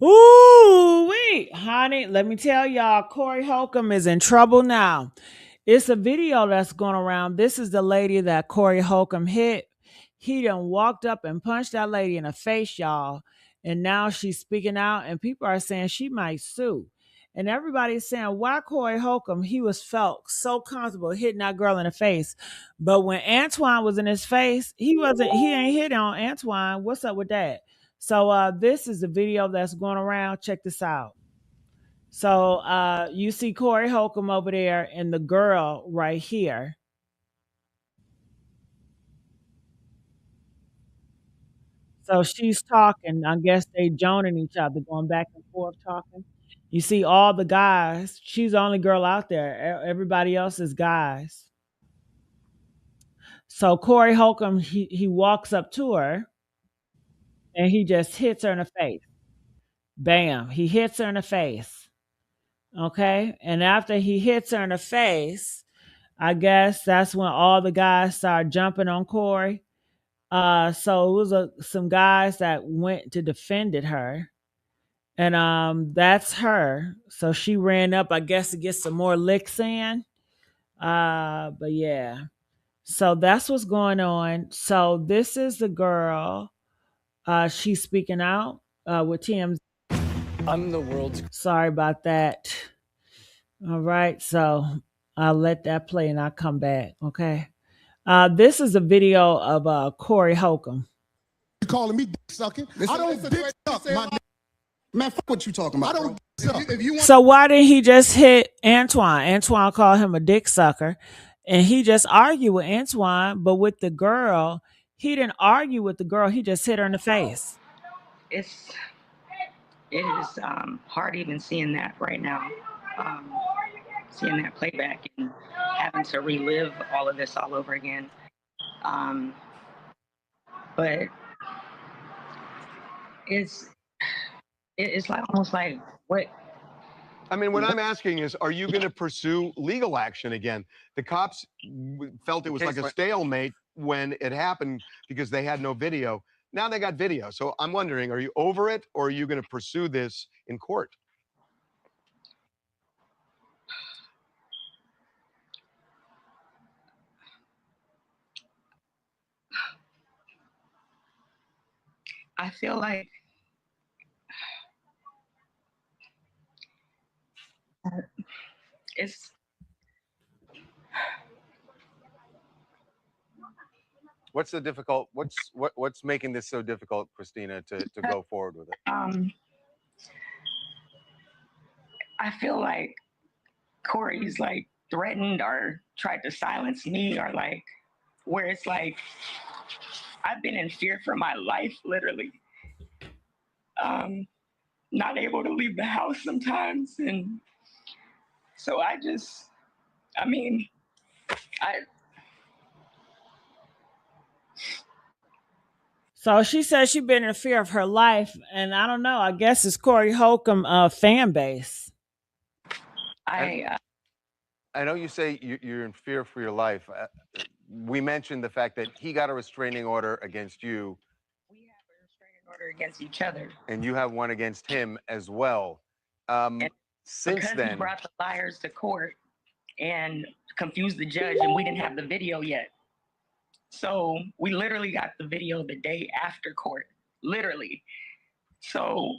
Ooh, wait, honey. Let me tell y'all, Corey Holcomb is in trouble now. It's a video that's going around. This is the lady that Corey Holcomb hit. He done walked up and punched that lady in the face, y'all. And now she's speaking out, and people are saying she might sue. And everybody's saying, why Corey Holcomb? He was felt so comfortable hitting that girl in the face. But when Antoine was in his face, he ain't hit on Antoine. What's up with that? So this is the video that's going around. Check this out. So you see Corey Holcomb over there and the girl right here. So she's talking. I guess they joning each other, going back and forth talking. You see all the guys. She's the only girl out there. Everybody else is guys. So Corey Holcomb, he walks up to her and he just hits her in the face. Bam. He hits her in the face. Okay. And after he hits her in the face, I guess that's when all the guys started jumping on Corey. So it was some guys that went to defended her, and that's her. So she ran up, I guess, to get some more licks in. But yeah, so that's what's going on. So this is the girl. She's speaking out with Tim. I'm the world's. Sorry about that. All right, so I'll let that play and I'll come back. Okay. This is a video of Corey Holcomb. You calling me dick sucking? I don't dick suck, my nigga. Man, fuck what you talking about. I don't dick suck. If you want So why didn't he just hit Antoine? Antoine called him a dick sucker, and he just argued with Antoine. But with the girl, he didn't argue with the girl. He just hit her in the face. It's it is hard even seeing that right now, um, seeing that playback and having to relive all of this all over again. Um, but it's it's like almost like what. I mean, what I'm asking is, are you going to pursue legal action again? The cops felt it was like a stalemate when it happened because they had no video. Now they got video. So I'm wondering, are you over it, or are you going to pursue this in court? I feel like it's What's the difficult? What's making this so difficult, Christina, to go forward with it? I feel like Corey's like threatened or tried to silence me, or like where it's like I've been in fear for my life, literally. Not able to leave the house sometimes, and so I mean, I So she says she's been in fear of her life, and I don't know. I guess it's Corey Holcomb fan base. I know you say you're in fear for your life. We mentioned the fact that he got a restraining order against you. We have a restraining order against each other, And you have one against him as well. Since because then, he brought the liars to court and confused the judge, and we didn't have the video yet. So we literally got the video the day after court, literally. So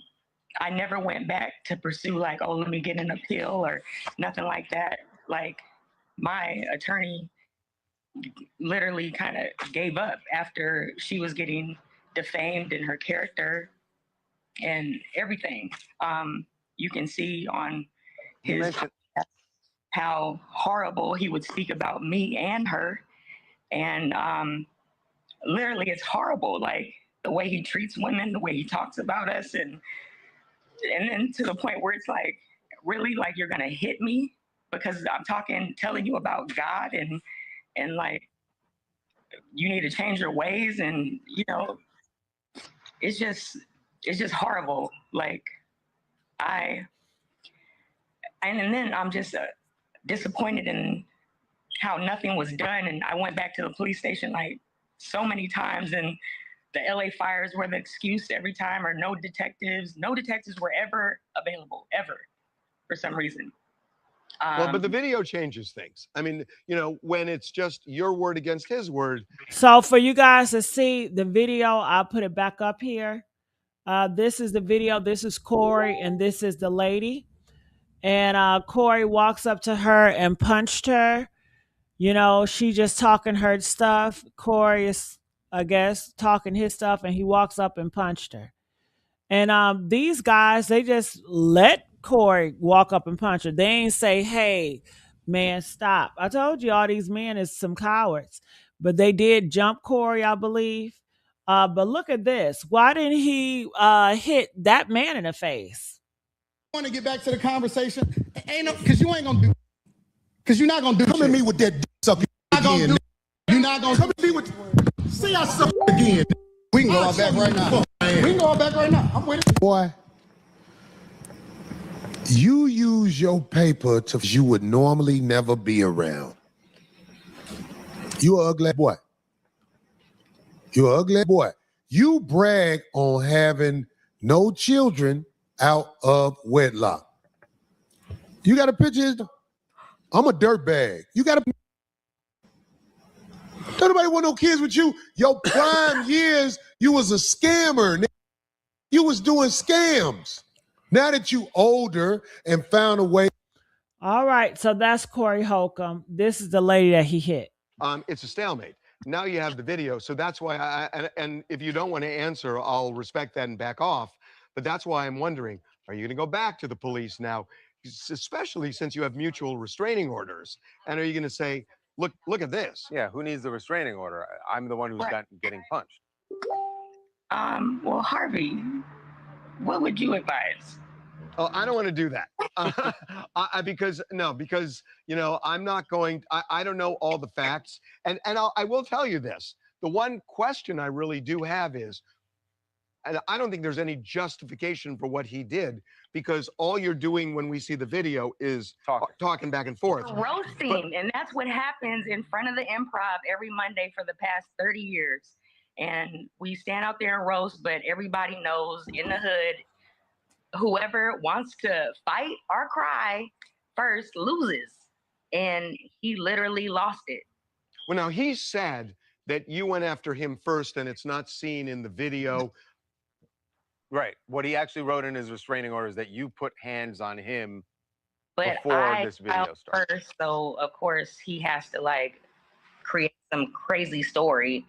I never went back to pursue like, oh, let me get an appeal or nothing like that. Like my attorney literally kind of gave up after she was getting defamed in her character and everything. You can see on his how horrible he would speak about me and her. And literally, it's horrible. Like the way he treats women, the way he talks about us, and then to the point where it's like, really, like you're gonna hit me because I'm telling you about God, and like you need to change your ways, and it's just horrible. Like and then I'm just disappointed in how nothing was done, and I went back to the police station like so many times, and the LA fires were the excuse every time, or no detectives. No detectives were ever available, ever, for some reason. Well, but the video changes things. I mean, you know, when it's just your word against his word. So for you guys to see the video, I'll put it back up here. This is the video. This is Corey, and this is the lady. And Corey walks up to her and punched her. You know, she just talking her stuff. Corey is, I guess, talking his stuff, and he walks up and punched her. And these guys, they just let Corey walk up and punch her. They ain't say, hey, man, stop. I told you all these men is some cowards. But they did jump Corey, I believe. But look at this. Why didn't he hit that man in the face? I want to get back to the conversation. Ain't no, because you ain't going to do, because you're not going to do. Come at me with that suck again. You're not going to come at me with, see I suck again. We can go all back right now. We can go all back right now. I'm with it. Boy, you use your paper to you would normally never be around. You an ugly boy. You an ugly boy. You brag on having no children out of wedlock. You got a picture? I'm a dirtbag. You got a... Don't nobody want no kids with you. Your prime years, you was a scammer. You was doing scams. Now that you older and found a way. All right, so that's Corey Holcomb. This is the lady that he hit. It's a stalemate. Now you have the video, so that's why and if you don't want to answer, I'll respect that and back off. But that's why I'm wondering, are you going to go back to the police now, especially since you have mutual restraining orders? And are you going to say, look at this? Yeah, who needs the restraining order? I'm the one who's not getting punched. Well, Harvey, what would you advise? Oh, I don't want to do that because you know I'm not going. I don't know all the facts, and I will tell you this: the one question I really do have is, and I don't think there's any justification for what he did, because all you're doing when we see the video is talking back and forth, roasting, and that's what happens in front of the Improv every Monday for the past 30 years. And we stand out there and roast, but everybody knows in the hood, whoever wants to fight or cry first loses. And he literally lost it. Well, now he's sad that you went after him first and it's not seen in the video. Right. What he actually wrote in his restraining order is that you put hands on him but before this video started. First, so of course he has to like create some crazy story,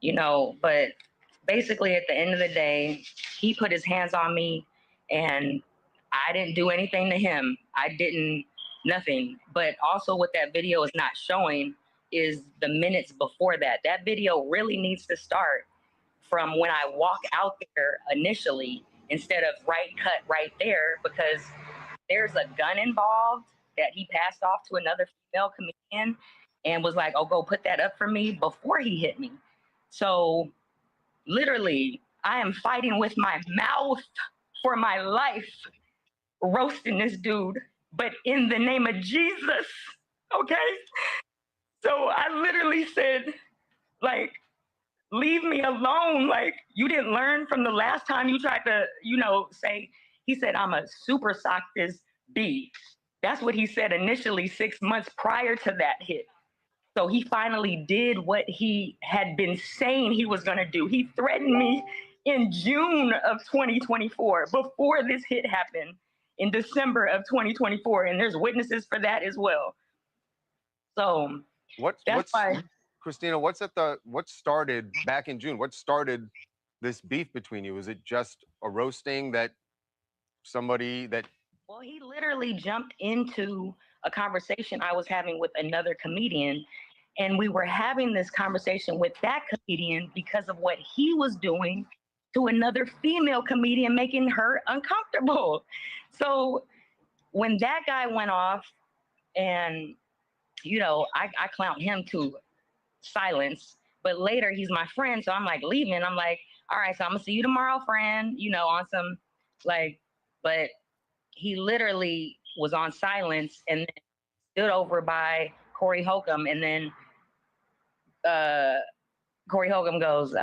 you know, but basically at the end of the day, he put his hands on me and I didn't do anything to him. I didn't, nothing. But also what that video is not showing is the minutes before that. That video really needs to start from when I walk out there initially instead of cut right there, because there's a gun involved that he passed off to another female comedian and was like, oh, go put that up for me before he hit me. So literally, I am fighting with my mouth for my life, roasting this dude, but in the name of Jesus, okay? So I literally said, like, leave me alone. Like, you didn't learn from the last time you tried to, you know, say, he said, I'm a super sock this B. That's what he said initially 6 months prior to that hit. So he finally did what he had been saying he was going to do. He threatened me in June of 2024, before this hit happened in December of 2024. And there's witnesses for that as well. So that's why. Christina, what started back in June? What started this beef between you? Was it just a roasting that somebody that... Well, he literally jumped into a conversation I was having with another comedian, and we were having this conversation with that comedian because of what he was doing to another female comedian, making her uncomfortable. So when that guy went off, and you know, I clown him to silence, but later he's my friend, so I'm like leaving. I'm like, all right, so I'm gonna see you tomorrow, friend, you know, on some like, but he literally was on silence and then stood over by Corey Holcomb, and then Corey Holcomb goes,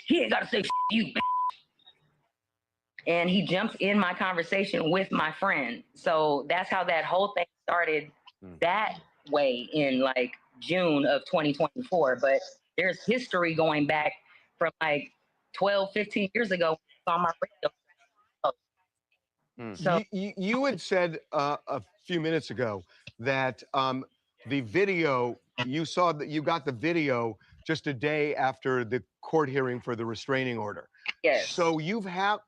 He ain't gotta say you. And he jumped in my conversation with my friend. So that's how that whole thing started that way in like June of 2024. But there's history going back from like 12, 15 years ago on my radio. So You had said a few minutes ago that the video, you saw that you got the video just a day after the court hearing for the restraining order. yes. So you have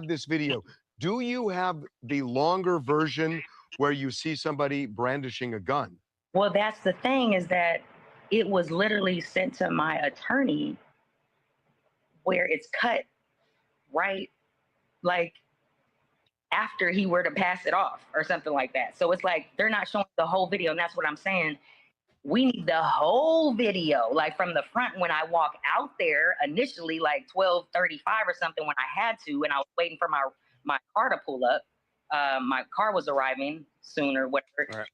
this video. Do you have the longer version where you see somebody brandishing a gun? Well, that's the thing, is that it was literally sent to my attorney where it's cut right like after he were to pass it off or something like that. So it's like they're not showing the whole video, and that's what I'm saying. We need the whole video, like from the front when I walk out there initially, like 12:35 or something, when I had to, and I was waiting for my car to pull up. My car was arriving soon or whatever. Right.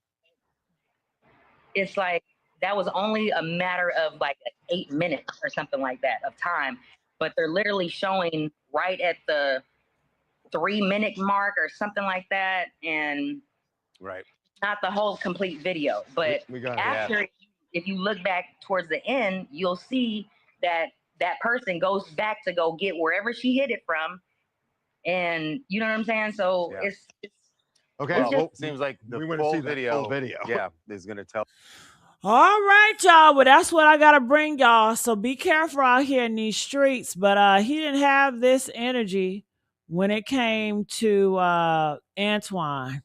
It's like that was only a matter of like 8 minutes or something like that of time, but they're literally showing right at the 3-minute mark or something like that, and right, not the whole complete video. But we got after, if you look back towards the end, you'll see that that person goes back to go get wherever she hit it from, and you know what I'm saying. So it's okay. Well, it seems like the full video, yeah, is gonna tell. All right, y'all. Well, that's what I gotta bring y'all. So be careful out here in these streets. But he didn't have this energy when it came to Antoine.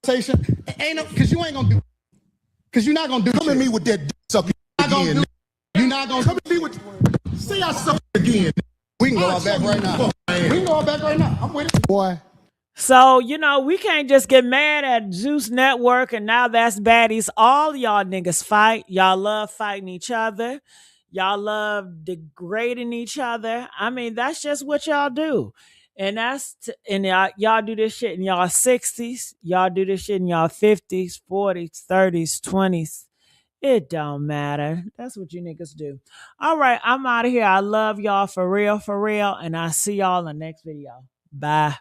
Ain't no, because you ain't gonna do, because you're not gonna do. Come at me with that up again. You're not gonna come at me with. See, I suck again. We can go out back right now. We can go out back right now. I'm with it, boy. So, you know, we can't just get mad at Zeus Network and now that's baddies. All y'all niggas fight. Y'all love fighting each other. Y'all love degrading each other. I mean, that's just what y'all do. And y'all do this shit in y'all 60s. Y'all do this shit in y'all 50s, 40s, 30s, 20s. It don't matter. That's what you niggas do. All right, I'm out of here. I love y'all for real, and I'll see y'all in the next video. Bye.